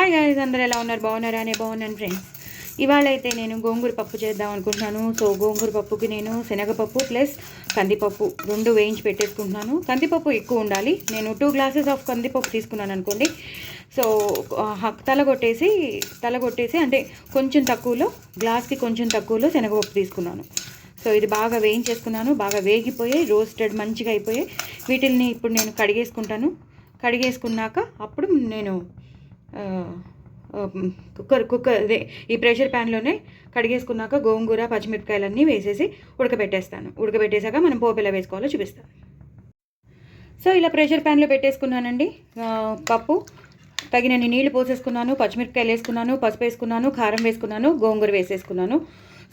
Hi guys, అందరూ ఎలా ఉన్నారు? బాగున్నారా? నేను బాగున్నాను ఫ్రెండ్స్. ఇవాళ అయితే నేను గోంగూర పప్పు చేద్దాం అనుకుంటున్నాను. సో గోంగూర పప్పుకి నేను శనగపప్పు ప్లస్ కందిపప్పు రెండు వేయించి పెట్టేసుకుంటున్నాను. కందిపప్పు ఎక్కువ ఉండాలి. నేను 2 గ్లాసెస్ ఆఫ్ కందిపప్పు తీసుకున్నాను అనుకోండి. సో తలగొట్టేసి అంటే కొంచెం తక్కువలో, గ్లాస్కి కొంచెం తక్కువలో శనగపప్పు తీసుకున్నాను. సో ఇది బాగా వేయించేసుకున్నాను. బాగా వేగిపోయి రోస్టెడ్ మంచిగా అయిపోయి వీటిల్ని ఇప్పుడు నేను కడిగేసుకున్నాక అప్పుడు నేను కుక్కర్ అదే ఈ ప్రెషర్ ప్యాన్లోనే కడిగేసుకున్నాక గోంగూర పచ్చిమిరపకాయలన్నీ వేసేసి ఉడకబెట్టేశాక మనం పోపు ఎలా వేసుకోవాలో చూపిస్తాను. సో ఇలా ప్రెషర్ ప్యాన్లో పెట్టేసుకున్నానండి. పప్పు తగినన్ని నీళ్లు పోసేసుకున్నాను, పచ్చిమిరపకాయలు వేసుకున్నాను, పసుపు వేసుకున్నాను, కారం వేసుకున్నాను, గోంగూర వేసేసుకున్నాను.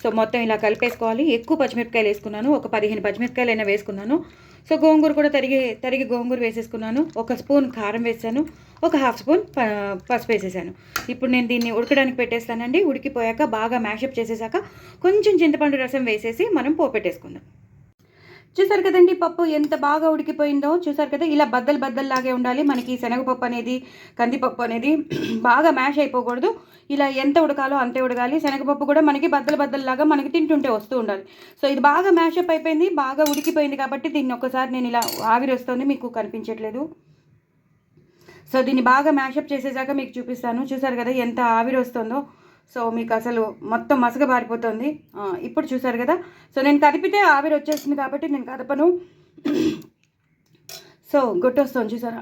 సో మొత్తం ఇలా కలిపేసుకోవాలి. ఎక్కువ పచ్చిమిరపకాయలు వేసుకున్నాను, ఒక 15 పచ్చిమిరపకాయలు అయినా వేసుకున్నాను. సో గోంగూర కూడా తరిగి గోంగూర వేసేసుకున్నాను. 1 స్పూన్ కారం వేసాను, ఒక 1/2 స్పూన్ పసుపు వేసేసాను. ఇప్పుడు నేను దీన్ని ఉడకడానికి పెట్టేస్తానండి. ఉడికిపోయాక బాగా మ్యాషప్ చేసేసాక కొంచెం చింతపండు రసం వేసేసి మనం పోపెట్టేసుకుందాం. చూసారు కదండి, పప్పు ఎంత బాగా ఉడికిపోయిందో చూసారు కదా. ఇలా బద్దల్లాగే ఉండాలి. మనకి శనగపప్పు అనేది, కందిపప్పు అనేది బాగా మ్యాష్ అయిపోకూడదు. ఇలా ఎంత ఉడకాలో అంతే ఉడకాలి. శనగపప్పు కూడా మనకి బద్దల్లాగా మనకి తింటుంటే వస్తూ ఉండాలి. సో ఇది బాగా మ్యాషప్ అయిపోయింది, బాగా ఉడికిపోయింది కాబట్టి దీన్ని ఒక్కసారి నేను ఇలా ఆవిరి వస్తుంది, మీకు కనిపించట్లేదు. సో దీన్ని బాగా మ్యాషప్ చేసేసాక మీకు చూపిస్తాను. చూసారు కదా ఎంత ఆవిరి వస్తుందో. సో మీకు అసలు మొత్తం మసక బారిపోతుంది. ఇప్పుడు చూసారు కదా. సో నేను కదిపితే ఆవిరి వచ్చేస్తుంది కాబట్టి నేను కదపను. సో గొట్టొస్తుంది చూసారా.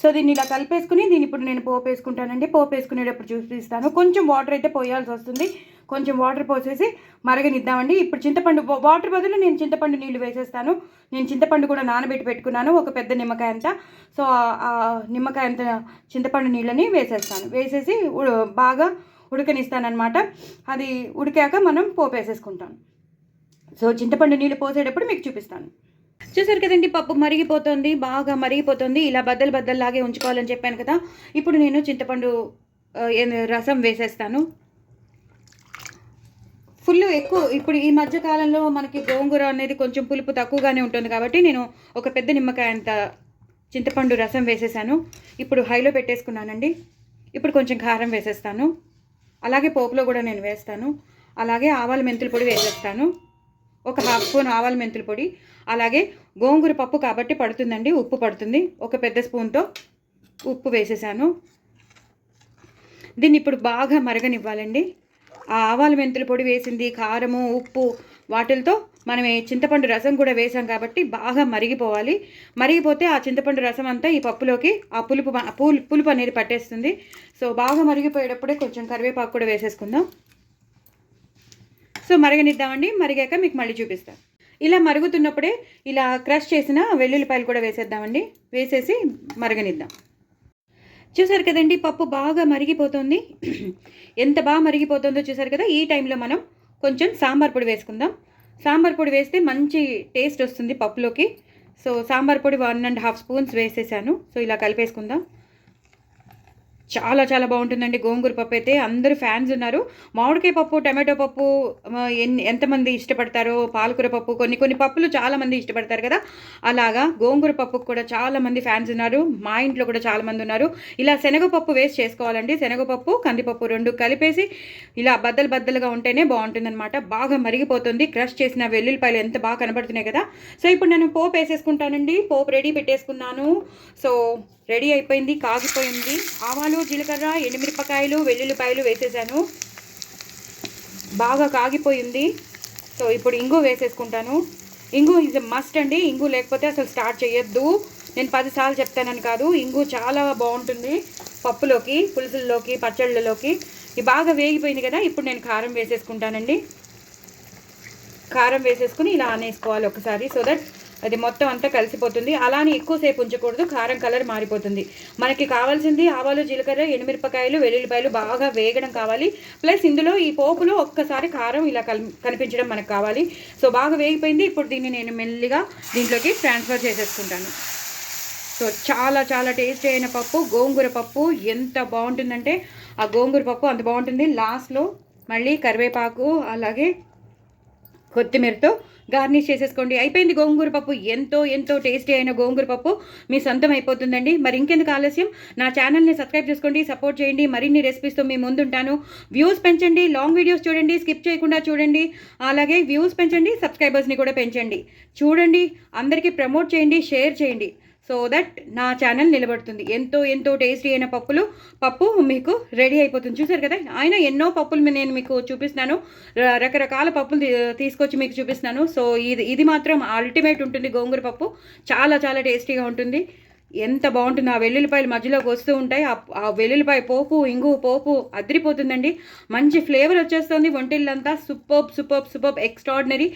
సో దీన్ని ఇలా కలిపేసుకుని ఇప్పుడు నేను పోపు వేసుకుంటానండి. పోపు వేసుకునేటప్పుడు చూపిస్తాను. కొంచెం వాటర్ అయితే పోయాల్సి వస్తుంది. కొంచెం వాటర్ పోసేసి మరగనిద్దామండి. ఇప్పుడు చింతపండు వాటర్ బదులు నేను చింతపండు నీళ్ళు వేసేస్తాను. నేను చింతపండు కూడా నానబెట్టి పెట్టుకున్నాను, ఒక పెద్ద నిమ్మకాయ అంతా. సో ఆ నిమ్మకాయ అంత చింతపండు నీళ్ళని వేసేసి బాగా ఉడకనిస్తానమాట. అది ఉడికాక మనం పోపు వేసేసుకుంటాను. సో చింతపండు నీళ్ళు పోసేటప్పుడు మీకు చూపిస్తాను. చూసారు కదండి, పప్పు మరిగిపోతుంది, బాగా మరిగిపోతుంది. ఇలా బద్దల్లాగే ఉంచుకోవాలని చెప్పాను కదా. ఇప్పుడు నేను చింతపండు రసం వేసేస్తాను. ఫుల్ ఎక్కువ ఇప్పుడు ఈ మధ్య కాలంలో మనకి గోంగూర అనేది కొంచెం పులుపు తక్కువగానే ఉంటుంది కాబట్టి నేను ఒక పెద్ద నిమ్మకాయ అంత చింతపండు రసం వేసేసాను. ఇప్పుడు హైలో పెట్టేసుకున్నానండి. ఇప్పుడు కొంచెం కారం వేసేస్తాను. అలాగే పోపులో కూడా నేను వేస్తాను. అలాగే ఆవాల మెంతుల పొడి వేసేస్తాను, ఒక 1/2 స్పూన్ ఆవాల మెంతుల పొడి. అలాగే గోంగూర పప్పు కాబట్టి పడుతుందండి, ఉప్పు పడుతుంది. ఒక పెద్ద స్పూన్తో ఉప్పు వేసేసాను. దీన్ని ఇప్పుడు బాగా మరగనివ్వాలండి. ఆ ఆవాల మెంతుల పొడి వేసింది, కారము, ఉప్పు వాటిలతో మనం చింతపండు రసం కూడా వేసాం కాబట్టి బాగా మరిగిపోవాలి. మరిగిపోతే ఆ చింతపండు రసం అంతా ఈ పప్పులోకి ఆ పులుపు అనేది పట్టేస్తుంది. సో బాగా మరిగిపోయేటప్పుడే కొంచెం కరివేపాకు కూడా వేసేసుకుందాం. సో మరగనిద్దామండి. మరిగాక మీకు మళ్ళీ చూపిస్తాను. ఇలా మరుగుతున్నప్పుడే ఇలా క్రష్ చేసిన వెల్లుల్లిపాయలు కూడా వేసేద్దామండి. వేసేసి మరగనిద్దాం. చూసారు కదండి, పప్పు బాగా మరిగిపోతుంది. ఎంత బాగా మరిగిపోతుందో చూసారు కదా. ఈ టైంలో మనం కొంచెం సాంబార్ పొడి వేసుకుందాం. సాంబార్ పొడి వేస్తే మంచి టేస్ట్ వస్తుంది పప్పులోకి. సో సాంబార్ పొడి 1.5 స్పూన్స్ వేసేసాను. సో ఇలా కలిపేసుకుందాం. చాలా బాగుంటుందండి గోంగూర పప్పు అయితే. అందరూ ఫ్యాన్స్ ఉన్నారు. మామిడికాయ పప్పు, టమాటో పప్పు ఎంతమంది ఇష్టపడతారో, పాలకూర పప్పు, కొన్ని పప్పులు చాలామంది ఇష్టపడతారు కదా. అలాగా గోంగూర పప్పుకు కూడా చాలామంది ఫ్యాన్స్ ఉన్నారు. మా ఇంట్లో కూడా చాలామంది ఉన్నారు. ఇలా శనగపప్పు వేస్ట్ చేసుకోవాలండి. శనగపప్పు, కందిపప్పు రెండు కలిపేసి ఇలా బద్దలుగా ఉంటేనే బాగుంటుందన్నమాట. బాగా మరిగిపోతుంది. క్రష్ చేసిన వెల్లుల్లిపాయలు ఎంత బాగా కనబడుతున్నాయి కదా. సో ఇప్పుడు నేను పోపు వేసేసుకుంటానండి. పోపు రెడీ పెట్టేసుకున్నాను. సో రెడీ అయిపోయింది, కాగిపోయింది. ఆవాలు, జీలకర్ర, ఎండుమిరపకాయలు, వెల్లుల్లిపాయలు వేసేసాను. బాగా కాగిపోయింది. సో ఇప్పుడు ఇంగు వేసేసుకుంటాను. ఇంగు ఈజ్ మస్ట్ అండి. ఇంగు లేకపోతే అసలు స్టార్ట్ చేయొద్దు. నేను 10 సార్లు చెప్తానని కాదు. ఇంగు చాలా బాగుంటుంది పప్పులోకి, పులుసుల్లోకి, పచ్చళ్ళలోకి. ఇది బాగా వేగిపోయింది కదా. ఇప్పుడు నేను కారం వేసేసుకుంటానండి. కారం వేసేసుకుని ఇలా అనేసుకోవాలి ఒకసారి. సో దట్ అది మొత్తం అంతా కలిసిపోతుంది. అలానే ఎక్కువసేపు ఉంచకూడదు, కారం కలర్ మారిపోతుంది. మనకి కావాల్సింది ఆవాలు, జీలకర్ర, ఎండుమిరపకాయలు, వెల్లుల్లిపాయలు బాగా వేగడం కావాలి. ప్లస్ ఇందులో ఈ పోపులో ఒక్కసారి కారం ఇలా కనిపించడం మనకు కావాలి. సో బాగా వేగిపోయింది. ఇప్పుడు దీన్ని నేను మెల్లిగా దీంట్లోకి ట్రాన్స్ఫర్ చేసేసుకుంటాను. సో చాలా టేస్టీ అయిన పప్పు, గోంగూర పప్పు ఎంత బాగుంటుందంటే ఆ గోంగూర పప్పు అంత బాగుంటుంది. లాస్ట్లో మళ్ళీ కరివేపాకు, అలాగే కొత్తిమీరతో గార్నిష్ చేసేసుకోండి. అయిపోయింది గోంగూర పప్పు. ఎంతో ఎంతో టేస్టీ అయిన గోంగూర పప్పు మీ సొంతం అయిపోతుందండి. మరి ఇంకెందుకు ఆలస్యం, నా ఛానల్ని సబ్స్క్రైబ్ చేసుకోండి, సపోర్ట్ చేయండి. మరిన్ని రెసిపీస్తో మీ ముందుంటాను. వ్యూస్ పెంచండి, లాంగ్ వీడియోస్ చూడండి, స్కిప్ చేయకుండా చూడండి. అలాగే వ్యూస్ పెంచండి, సబ్స్క్రైబర్స్ని కూడా పెంచండి. చూడండి, అందరికీ ప్రమోట్ చేయండి, షేర్ చేయండి. సో దట్ నా ఛానల్ నిలబడుతుంది. ఎంతో ఎంతో టేస్టీ అయిన పప్పు మీకు రెడీ అయిపోతుంది. చూసారు కదా, ఆయన ఎన్నో పప్పులు నేను మీకు చూపిస్తున్నాను, రకరకాల పప్పులు తీసుకొచ్చి మీకు చూపిస్తున్నాను. సో ఇది మాత్రం అల్టిమేట్ ఉంటుంది. గోంగూర పప్పు చాలా చాలా టేస్టీగా ఉంటుంది. ఎంత బాగుంటుంది. ఆ వెల్లుల్లిపాయలు మధ్యలోకి వస్తూ ఉంటాయి. ఆ వెల్లుల్లిపాయ పోపు, ఇంగు పోపు అదిరిపోతుందండి. మంచి ఫ్లేవర్ వచ్చేస్తుంది వంటిల్లంతా. Superb extraordinary.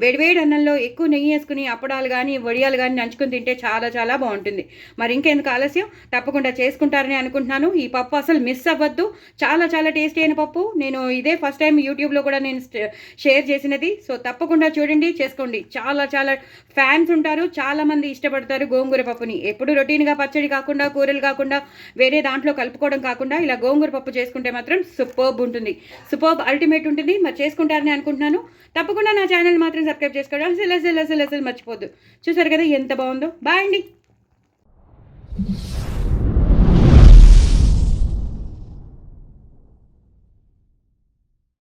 వేడివేడి అన్నంలో ఎక్కువ నెయ్యి వేసుకుని అప్పడాలు కానీ వడియాలు కానీ నంచుకుని తింటే చాలా చాలా బాగుంటుంది. మరి ఇంకెందుకు ఆలస్యం, తప్పకుండా చేసుకుంటారని అనుకుంటున్నాను. ఈ పప్పు అసలు మిస్ అవ్వద్దు. చాలా చాలా టేస్టీ అయిన పప్పు. నేను ఇదే ఫస్ట్ టైం యూట్యూబ్లో కూడా నేను షేర్ చేసినది. సో తప్పకుండా చూడండి, చేసుకోండి. చాలా చాలా ఫ్యాన్స్ ఉంటారు, చాలామంది ఇష్టపడతారు గోంగూర పప్పుని. ఎప్పుడు రొటీన్గా పచ్చడి కాకుండా, కూరలు కాకుండా, వేరే దాంట్లో కలుపుకోవడం కాకుండా ఇలా గోంగూర పప్పు చేసుకుంటే మాత్రం సూపర్బ్ ఉంటుంది. సూపర్బ్ అల్టిమేట్ ఉంటుంది. మరి చేసుకుంటారని అనుకుంటున్నాను. తప్పకుండా నా ఛానల్ మాత్రం సబ్స్క్రైబ్ చేసుకోవడం అసలు మర్చిపోద్దు. చూసారు కదా ఎంత బాగుందో. బాయ్ అండి.